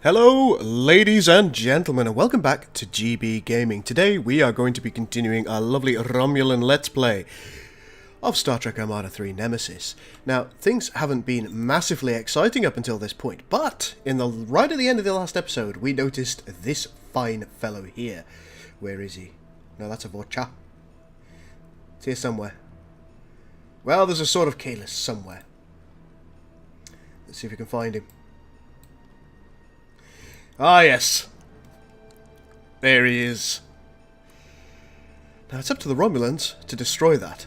Hello, ladies and gentlemen, and welcome back to GB Gaming. Today we are going to be continuing our lovely Romulan Let's Play of Star Trek Armada 3 Nemesis. Now, things haven't been massively exciting up until this point, but right at the end of the last episode, we noticed this fine fellow here. Where is he? No, that's a Vorcha. It's here somewhere. Well, there's a sort of Kalis somewhere. Let's see if we can find him. Ah, yes. There he is. Now, it's up to the Romulans to destroy that.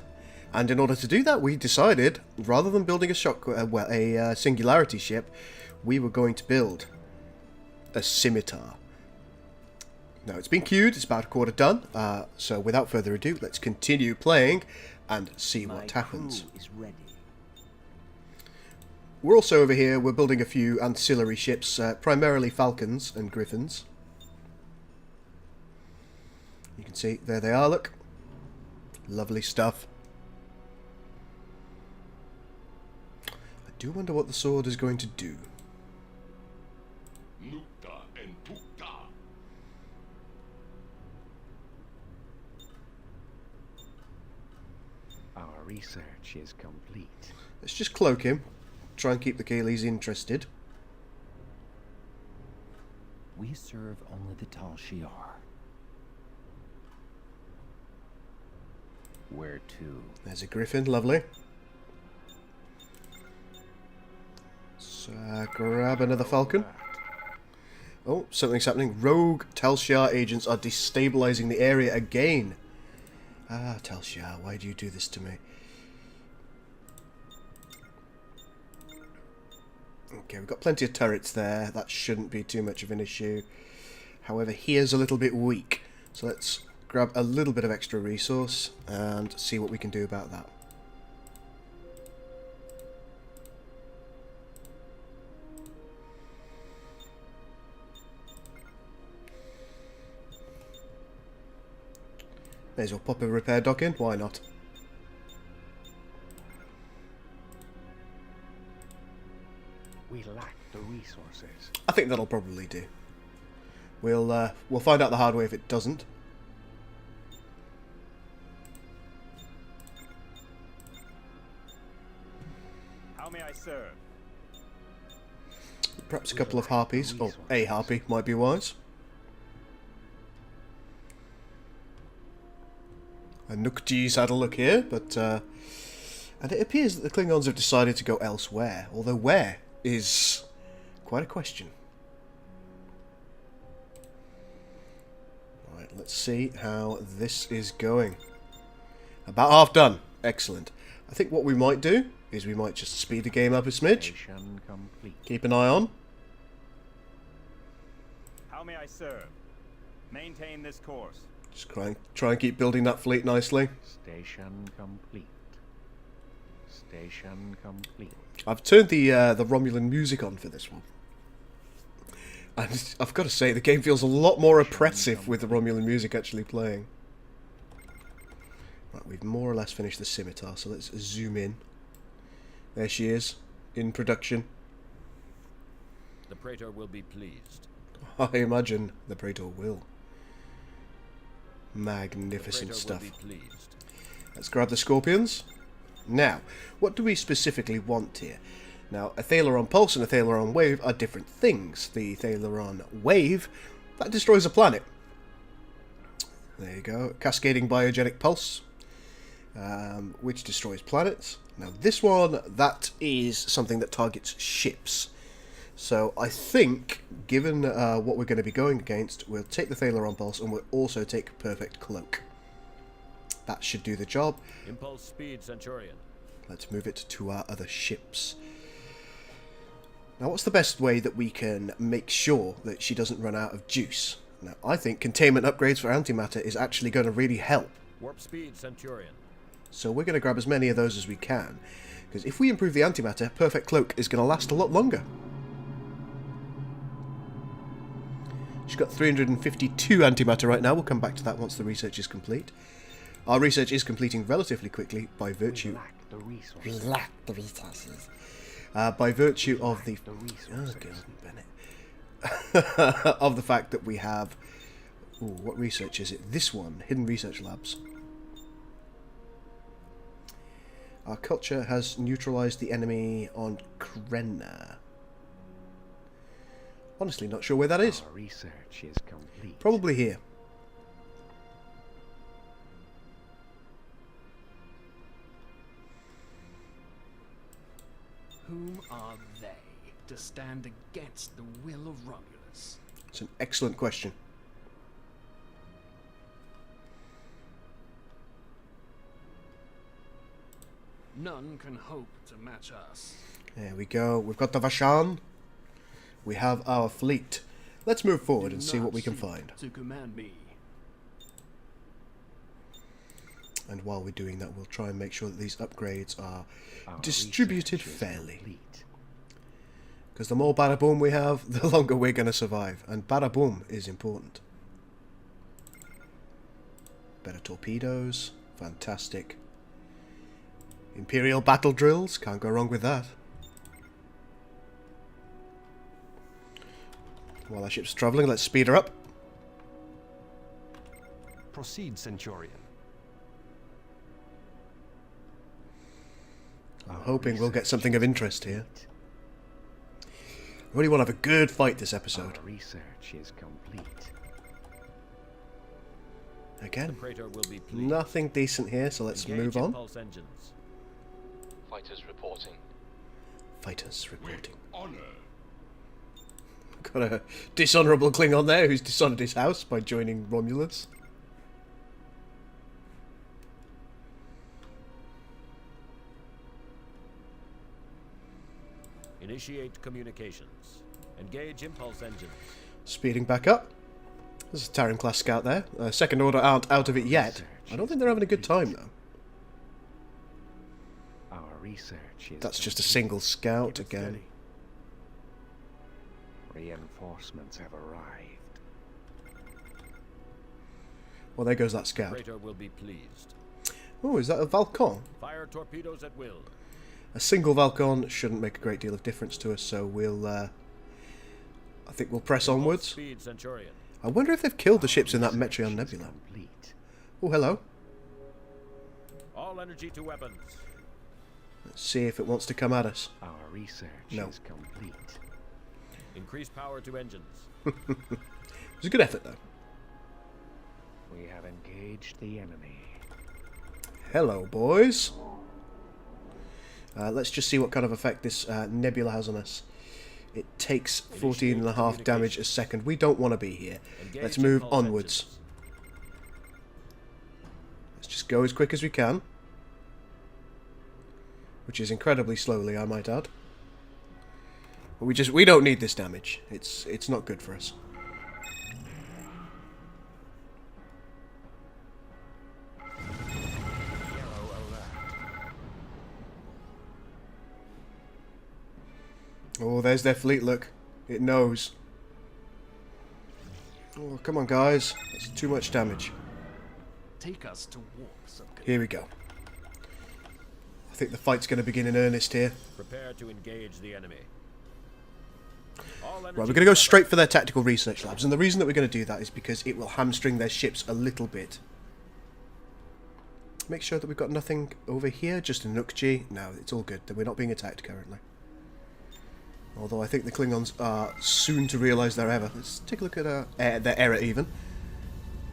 And in order to do that, we decided, rather than building a singularity ship, we were going to build a scimitar. Now, it's been queued. It's about a quarter done. So, without further ado, let's continue playing and see what happens. My crew is ready. We're also over here, we're building a few ancillary ships, primarily Falcons and Griffins. You can see, there they are, look. Lovely stuff. I do wonder what the sword is going to do. Our research is complete. Let's just cloak him. Try and keep the Kalis interested. We serve only the Tal Shiar. Where to? There's a Griffin, lovely. So, grab another Falcon. Oh, something's happening. Rogue Tal Shiar agents are destabilizing the area again. Ah, Tal Shiar, why do you do this to me? Okay, we've got plenty of turrets there. That shouldn't be too much of an issue. However, here's a little bit weak. So let's grab a little bit of extra resource and see what we can do about that. May as well pop a repair dock in. Why not? We lack the resources. I think that'll probably do. We'll find out the hard way if it doesn't. How may I serve? Perhaps a couple of harpies, or a harpy might be wise. A Nukji's had a look here, but and it appears that the Klingons have decided to go elsewhere, although where is quite a question. Right, let's see how this is going. About half done. Excellent. I think what we might do is we might just speed the game up a smidge. Station complete. Keep an eye on. How may I serve? Maintain this course. Just try and keep building that fleet nicely. Station complete. Station complete. I've turned the Romulan music on for this one. And I've got to say, the game feels a lot more oppressive with the Romulan music actually playing. Right, we've more or less finished the scimitar, so let's zoom in. There she is, in production. The Praetor will be pleased. I imagine the Praetor will. Magnificent stuff. Will be pleased. Let's grab the Scorpions. Now, what do we specifically want here? Now, a Thalaron Pulse and a Thalaron Wave are different things. The Thalaron Wave, that destroys a planet. There you go. Cascading Biogenic Pulse, which destroys planets. Now, this one, that is something that targets ships. So, I think, given what we're going to be going against, we'll take the Thalaron Pulse and we'll also take Perfect Cloak. That should do the job. Impulse speed, Centurion. Let's move it to our other ships. Now, what's the best way that we can make sure that she doesn't run out of juice? Now, I think containment upgrades for antimatter is actually going to really help. Warp speed, Centurion. So we're going to grab as many of those as we can. Because if we improve the antimatter, Perfect Cloak is going to last a lot longer. She's got 352 antimatter right now. We'll come back to that once the research is complete. Our research is completing relatively quickly by virtue... We lack the by virtue of the... The resources. Oh, God, Bennett. of the fact that we have... Ooh, what research is it? This one, Hidden Research Labs. Our culture has neutralized the enemy on Krenna. Honestly, not sure where that is. Our research is complete. Probably here. Whom are they to stand against the will of Romulus? It's an excellent question. None can hope to match us. There we go. We've got the Vashan. We have our fleet. Let's move forward and see what we can find. To command me. And while we're doing that, we'll try and make sure that these upgrades are Our distributed research is fairly. complete. Because the more bada boom we have, the longer we're going to survive. And bada boom is important. Better torpedoes. Fantastic. Imperial battle drills. Can't go wrong with that. While our ship's travelling, let's speed her up. Proceed, Centurion. I'm hoping we'll get something of interest here. I really want to have a good fight this episode. Our research is complete. The Again, Praetor will be pleased. nothing decent here, so let's Engage move on. impulse engines. Fighters reporting. Fighters reporting. Honor. Got a dishonourable Klingon there who's dishonoured his house by joining Romulus. Initiate communications. Engage impulse engines. Speeding back up. There's a Terran class scout there. Second Order aren't out of it yet. I don't think they're having a good time though. Our research is That's just a complete. single scout Keep it again. steady. Reinforcements have arrived. Well, there goes that scout. Praetor will be pleased. Oh, is that a Valcon? Fire torpedoes at will. A single Valcon shouldn't make a great deal of difference to us, so we'll... I think we'll press Impulse onwards. Speed, Centurion. I wonder if they've killed the Our ships in that research Metreon is Nebula. complete. Oh, hello. All energy to weapons. Let's see if it wants to come at us. Our research No. is complete. Increase power to engines. It was a good effort, though. We have engaged the enemy. Hello, boys. Let's just see what kind of effect this nebula has on us. It takes 14.5 damage a second. We don't want to be here. Engage Let's move impulse onwards. engines. Let's just go as quick as we can. Which is incredibly slowly, I might add. But we don't need this damage. It's not good for us. Oh, there's their fleet, look. It knows. Oh, come on, guys. That's too much damage. Take us to warp subcon. Here we go. I think the fight's going to begin in earnest here. Prepare to engage the enemy. All Right, energy we're going to to go weapons. straight for their tactical research labs, and the reason that we're going to do that is because it will hamstring their ships a little bit. Make sure that we've got nothing over here, just a Nukji. No, it's all good. We're not being attacked currently. Although I think the Klingons are soon to realise their error. Let's take a look at their error even.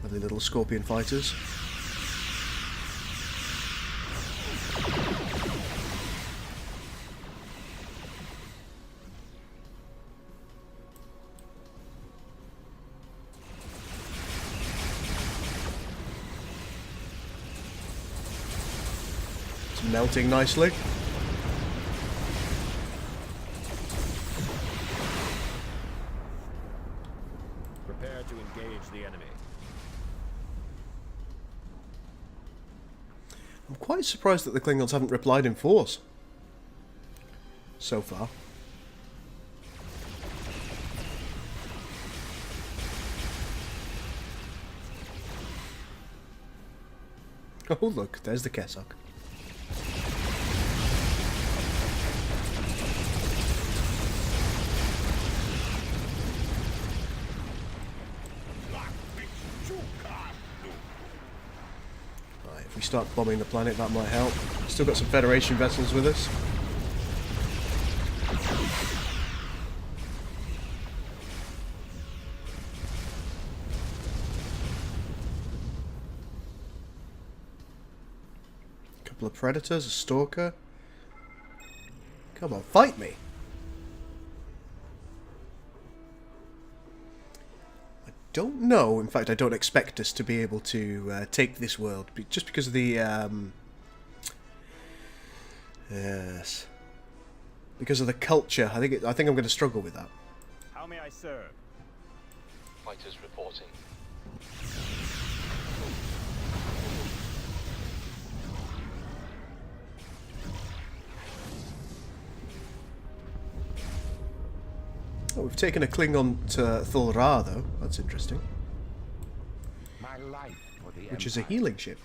Lovely little Scorpion fighters. It's melting nicely. Prepare to engage the enemy. I'm quite surprised that the Klingons haven't replied in force. So far. Oh look, there's the Kessock. If we start bombing the planet, that might help. Still got some Federation vessels with us. A couple of Predators, a Stalker. Come on, fight me! Don't know. In fact, I don't expect us to be able to take this world, just because of the yes, because of the culture. I think I'm going to struggle with that. How may I serve? Fighters reporting. Oh, we've taken a Klingon to Thulra, though. That's interesting. My life for the Which is a Empire. healing ship.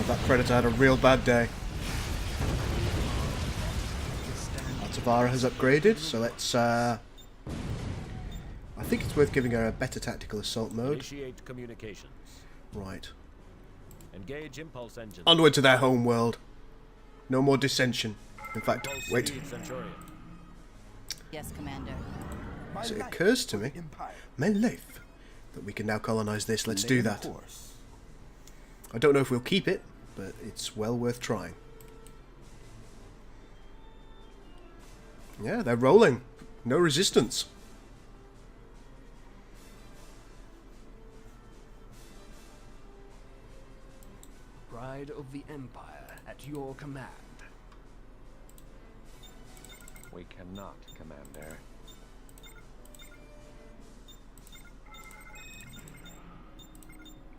That Predator had a real bad day. Tavara has upgraded, so let's I think it's worth giving her a better tactical assault mode. Initiate communications. Right. Engage impulse engines. Onward to their home world. No more dissension. In fact, wait. Proceed, Centurion. Yes, Commander. So it occurs to me, my life, that we can now colonize this. Let's do that. I don't know if we'll keep it, but it's well worth trying. Yeah, they're rolling. No resistance. Pride of the Empire at your command. We cannot, Commander.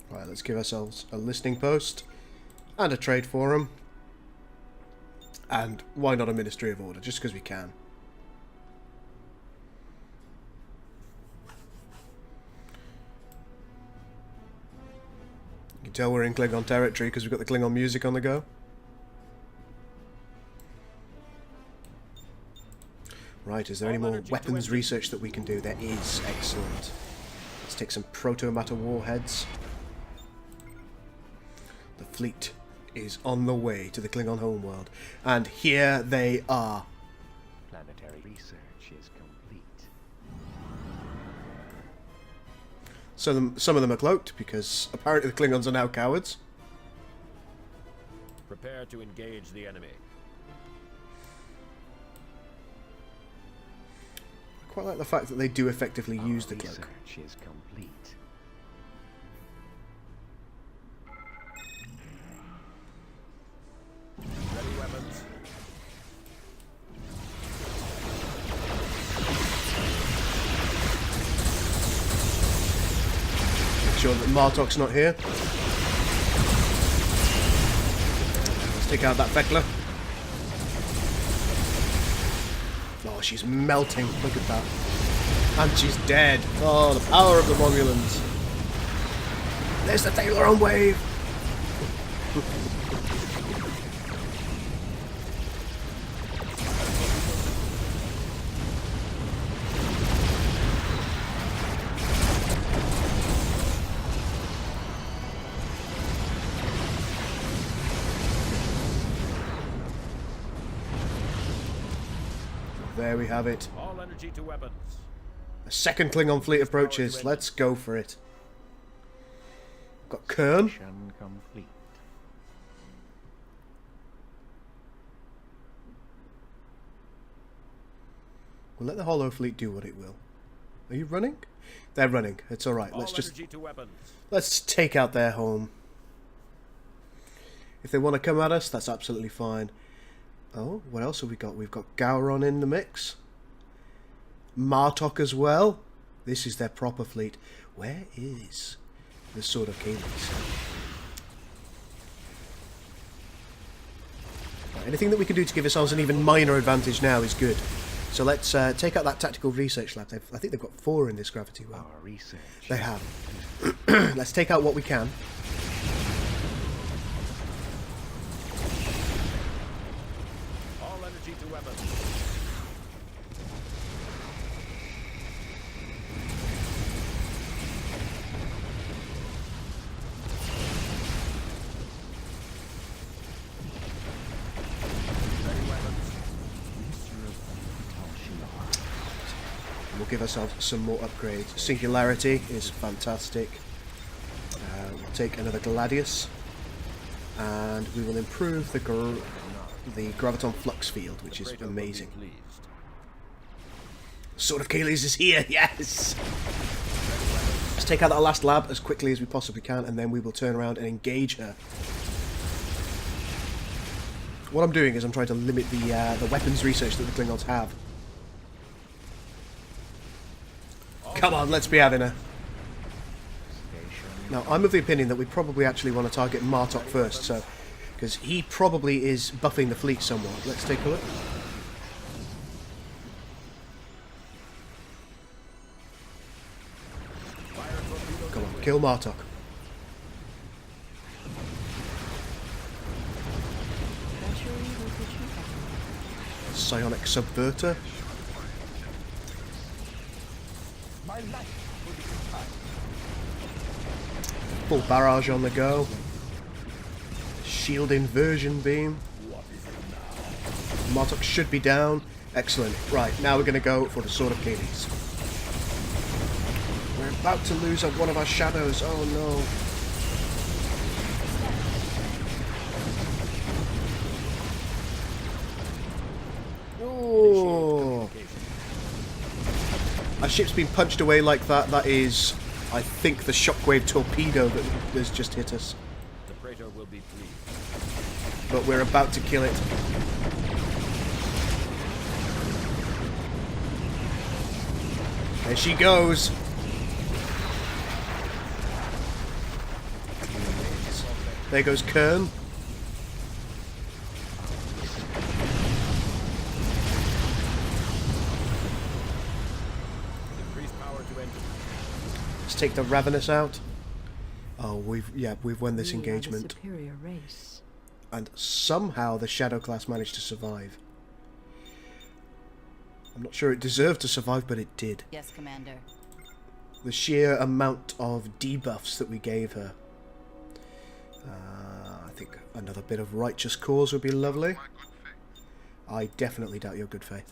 Right, let's give ourselves a listening post and a trade forum. And why not a Ministry of Order, just because we can. You can tell we're in Klingon territory because we've got the Klingon music on the go. Right, is there any more weapons research that we can do? There is. Excellent. Let's take some proto-matter warheads. The fleet is on the way to the Klingon homeworld. And here they are. Planetary research is complete. So some of them are cloaked, because apparently the Klingons are now cowards. Prepare to engage the enemy. I quite like the fact that they do effectively use the cloak. Research is complete. Ready weapons. Make sure that Martok's not here. Let's take out that Beckler. Oh, she's melting. Look at that. And she's dead. Oh, the power of the Romulans. There's the Tayloron wave. There we have it. All energy to weapons. A second Klingon fleet approaches. Let's go for it. Got Kern. Mission complete. We'll let the Hollow fleet do what it will. Are you running? They're running. It's alright. All Let's just... energy to weapons. Let's take out their home. If they want to come at us, that's absolutely fine. Oh, what else have we got? We've got Gowron in the mix. Martok as well. This is their proper fleet. Where is the Sword of Caelix? Right, anything that we can do to give ourselves an even minor advantage now is good. So let's take out that tactical research lab. I think they've got 4 in this gravity well. Our research. They have. Let's take out what we can. All energy to weapons. We'll give ourselves some more upgrades. Singularity is fantastic. We'll take another Gladius, and we will improve the graviton flux field, which is amazing. Sword of Achilles is here, yes! Let's take out that last lab as quickly as we possibly can, and then we will turn around and engage her. What I'm doing is I'm trying to limit the weapons research that the Klingons have. Come on, let's be having her. Now, I'm of the opinion that we probably actually want to target Martok first, so because he probably is buffing the fleet somewhat. Let's take a look. Come on, kill Martok. Psionic Subverter. Full barrage on the go. Shield inversion beam. Martok should be down. Excellent. Right, now we're going to go for the Sword of Achilles. We're about to lose one of our shadows. Oh no. Oh. Our ship's been punched away like that. That is, I think, the shockwave torpedo that has just hit us. The Praetor will be pleased. But we're about to kill it. There she goes. There goes Kern. Let's take the Ravenous out. Oh, we've won this engagement. Superior race. And somehow the Shadow class managed to survive. I'm not sure it deserved to survive, but it did. Yes, Commander. The sheer amount of debuffs that we gave her. I think another bit of righteous cause would be lovely. I definitely doubt your good faith.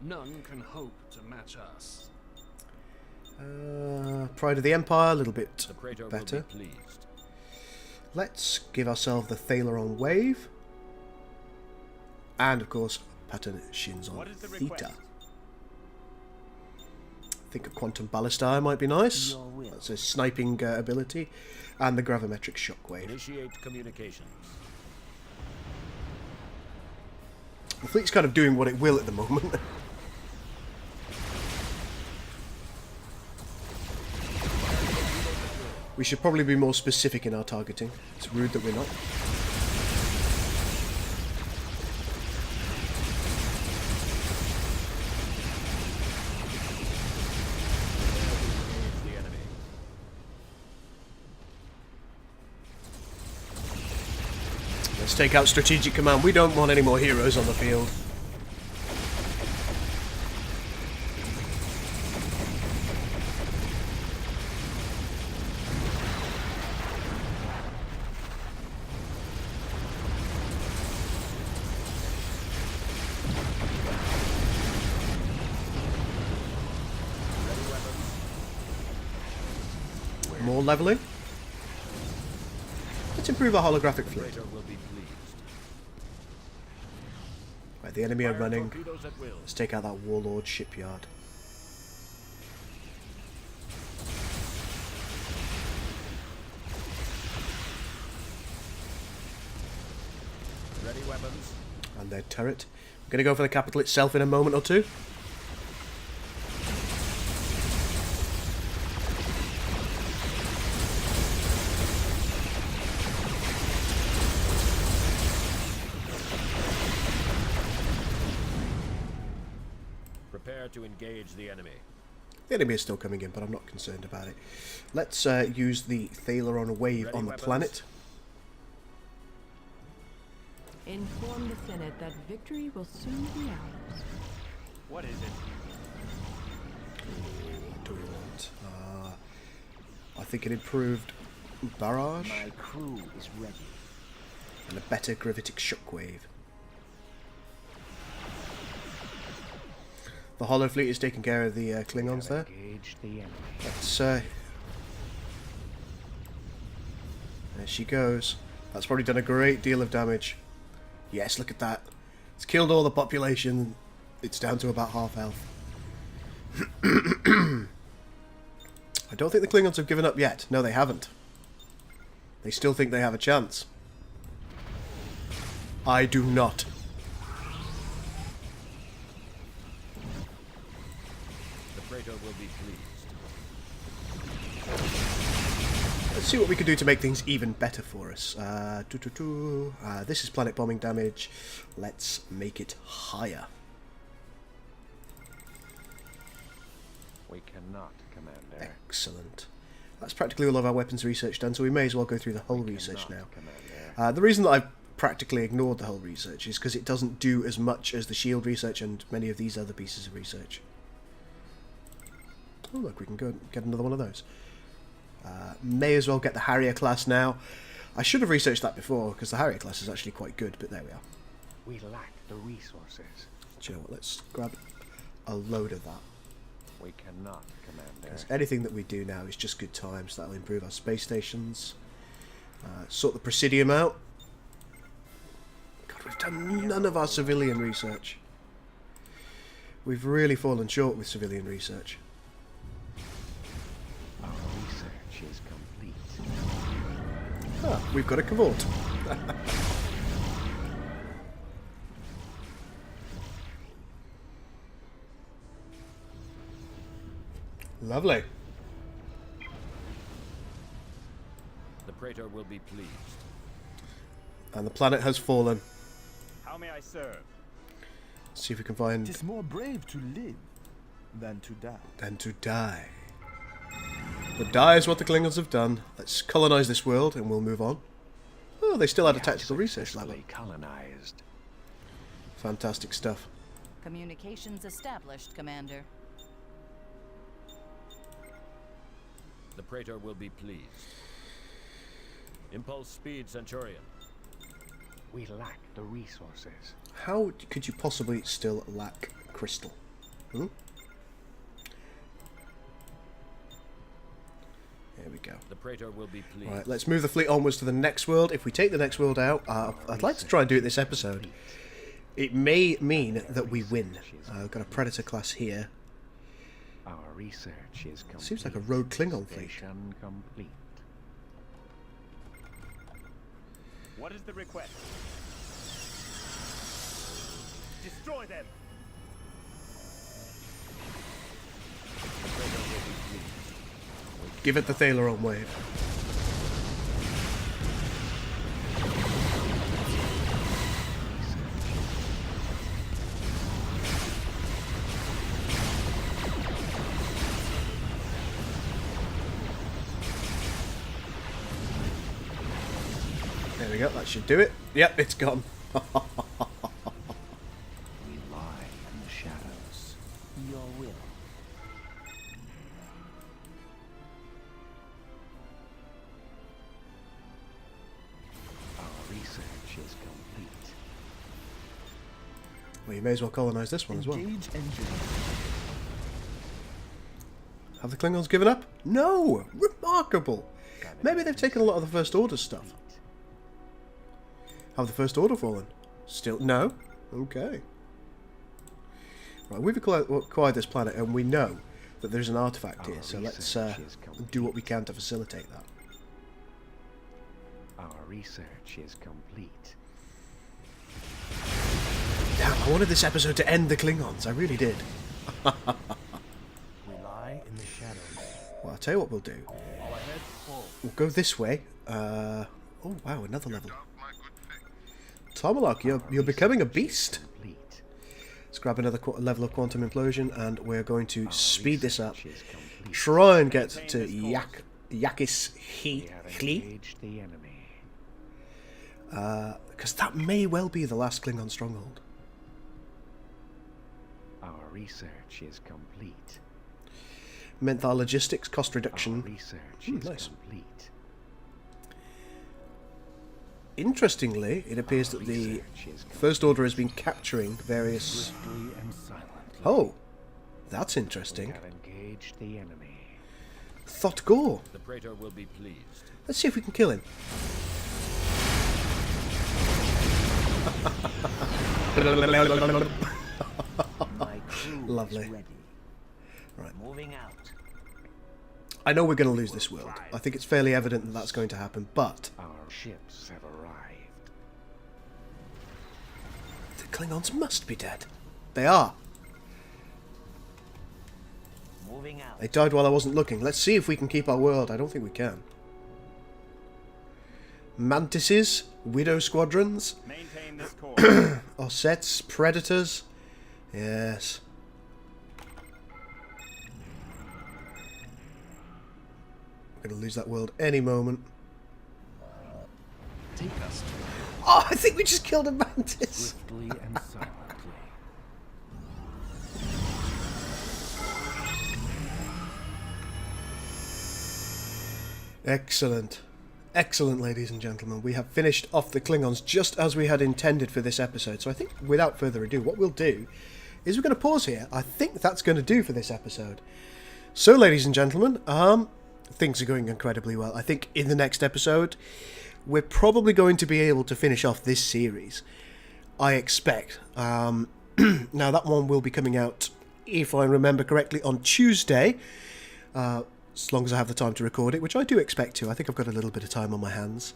None can hope to match us. Pride of the Empire, a little bit The Praetor better. will be pleased. Let's give ourselves the Thaleron Wave. And, of course, Pattern Shins on What is the Theta. request? I think a Quantum Ballista might be nice. Your will. That's a sniping ability. And the Gravimetric Shockwave. Initiate communications. The fleet's kind of doing what it will at the moment. We should probably be more specific in our targeting. It's rude that we're not. Let's take out Strategic Command. We don't want any more heroes on the field. More leveling. Let's improve our holographic fleet. Praetor will be pleased. Right, the enemy are Fire running. torpedoes at will. Let's take out that Warlord shipyard. Ready weapons. And their turret. We're going to go for the capital itself in a moment or two. Prepare to engage the enemy. The enemy is still coming in, but I'm not concerned about it. Let's use the Thaleron wave Ready on the weapons? planet. Inform the Senate that victory will soon be ours. What is it? What do we want? I think an improved barrage My crew is ready. and a better gravitic shockwave. The Hollow Fleet is taking care of the Klingons there. Engage the enemy. Let's there she goes. That's probably done a great deal of damage. Yes, look at that. It's killed all the population. It's down to about half health. I don't think the Klingons have given up yet. No, they haven't. They still think they have a chance. I do not. The Praetor will be pleased. Let's see what we can do to make things even better for us. This is planet bombing damage. Let's make it higher. We cannot, Commander. Excellent. That's practically all of our weapons research done, so we may as well go through the whole research now. Commander. The reason that I've practically ignored the whole research is because it doesn't do as much as the shield research and many of these other pieces of research. Oh look, we can go and get another one of those. May as well get the Harrier class now. I should have researched that before, because the Harrier class is actually quite good, but there we are. We lack the resources. Do you know what, let's grab a load of that. We cannot, Commander. Because anything that we do now is just good times. That'll improve our space stations. Sort the Presidium out. God, we've done none of our civilian research. We've really fallen short with civilian research. Our research is complete. Ah, we've got a cavort. Lovely. The Praetor will be pleased. And the planet has fallen. How may I serve? See if we can find... It is more brave to live than to die. Than to die. But die is what the Klingons have done. Let's colonise this world and we'll move on. Oh, they still had a tactical research lab. Successfully colonized. Fantastic stuff. Communications established, Commander. The Praetor will be pleased. Impulse speed, Centurion. We lack the resources. How could you possibly still lack crystal? Hmm? There we go. The Praetor will be pleased. Right, let's move the fleet onwards to the next world. If we take the next world out, I'd like to try and do it this episode. It may mean that we win. I've got a Predator class here. Our research is complete. Seems like a rogue Klingon fleet. Station complete. What is the request? Destroy them! The Praetor will be pleased. Give it the Thaleron wave. There we go, that should do it. Yep, it's gone. We lie in the shadows. Your will. Our research is complete. Well, you may as well colonise this one as well. Engage engine. Have the Klingons given up? No! Remarkable! Maybe they've taken a lot of the First Order stuff. Have the First Order fallen? Still? No? Okay. Right, we've acquired this planet and we know that there's an artifact here, so let's do what we can to facilitate that. Our research is complete. Damn, I wanted this episode to end the Klingons, I really did. We lie in the shadows. Well, I'll tell you what we'll do. We'll go this way. Oh wow, another level. Tomalak, you're becoming a beast. Complete. Let's grab another level of quantum implosion, and we're going to speed this up. Research is complete. Try and get to Maintain this course. Yakis We have Hli. engaged the enemy. Because that may well be the last Klingon stronghold. Our research is complete. Menthar logistics, cost Our reduction. research Hmm, is nice. complete. Interestingly, it appears that the Research is complete. First Order has been capturing various... Swiftly and silently. Oh, that's We interesting. have engaged the enemy. Thought Gore. The Praetor will be pleased. Let's see if we can kill him. My crew Lovely. is ready. Right. Moving out. I know we're going to lose this world. I think it's fairly evident that that's going to happen, but Our ships have arrived. the Klingons must be dead. They are. Moving out. They died while I wasn't looking. Let's see if we can keep our world. I don't think we can. Mantises, Widow Squadrons, Maintain this course. Ossets, Predators. Yes. We're going to lose that world any moment. Take us to Oh, I think we just killed a Mantis. Swiftly and silently. Excellent. Excellent, ladies and gentlemen. We have finished off the Klingons just as we had intended for this episode. So I think, without further ado, what we'll do is we're going to pause here. I think that's going to do for this episode. So, ladies and gentlemen, things are going incredibly well. I think in the next episode, we're probably going to be able to finish off this series. I expect. Now, that one will be coming out, if I remember correctly, on Tuesday. As long as I have the time to record it, which I do expect to. I think I've got a little bit of time on my hands.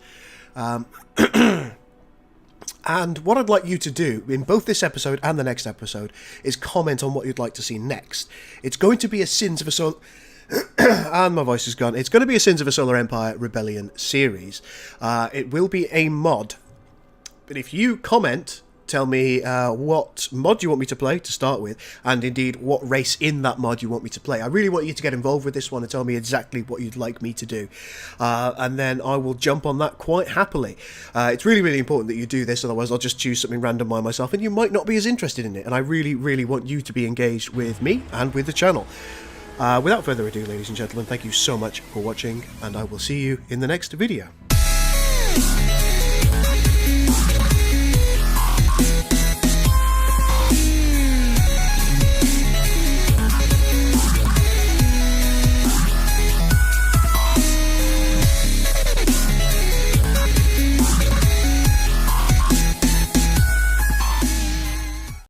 And what I'd like you to do in both this episode and the next episode is comment on what you'd like to see next. It's going to be a Sins of a Solar... and my voice is gone. It's going to be a Sins of a Solar Empire Rebellion series. It will be a mod. But if you comment, tell me what mod you want me to play to start with, and indeed what race in that mod you want me to play. I really want you to get involved with this one and tell me exactly what you'd like me to do. And then I will jump on that quite happily. It's really, really important that you do this, otherwise I'll just choose something random by myself and you might not be as interested in it. And I really, really want you to be engaged with me and with the channel. Without further ado, ladies and gentlemen, thank you so much for watching, and I will see you in the next video.